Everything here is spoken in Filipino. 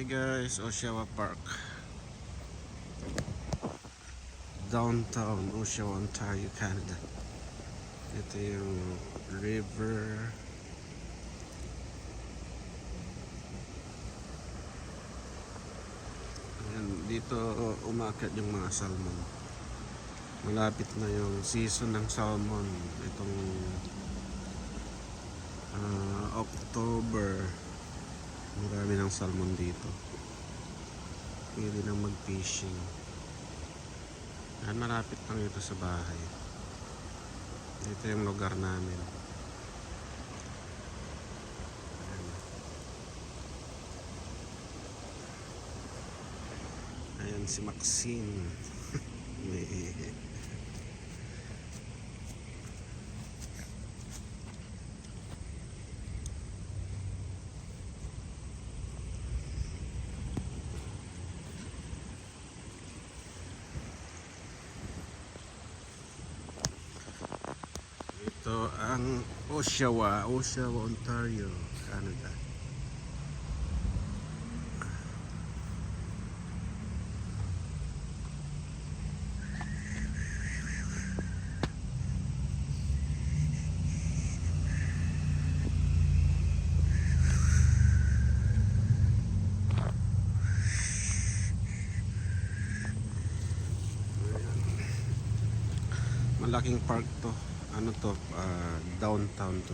Hey guys, Oshawa Park, downtown Oshawa, Ontario, Canada. Ito yung river. Ayan, dito umakyat yung mga salmon. Malapit na yung season ng salmon. Itong October, marami ng salmon dito. Pwede nang mag-fishing. Ayan, malapit lang ito sa bahay. Dito yung lugar namin. Ayan si Maxine. Ito ang Oshawa, Ontario, Canada. Malaking park to. Ano to? Downtown to.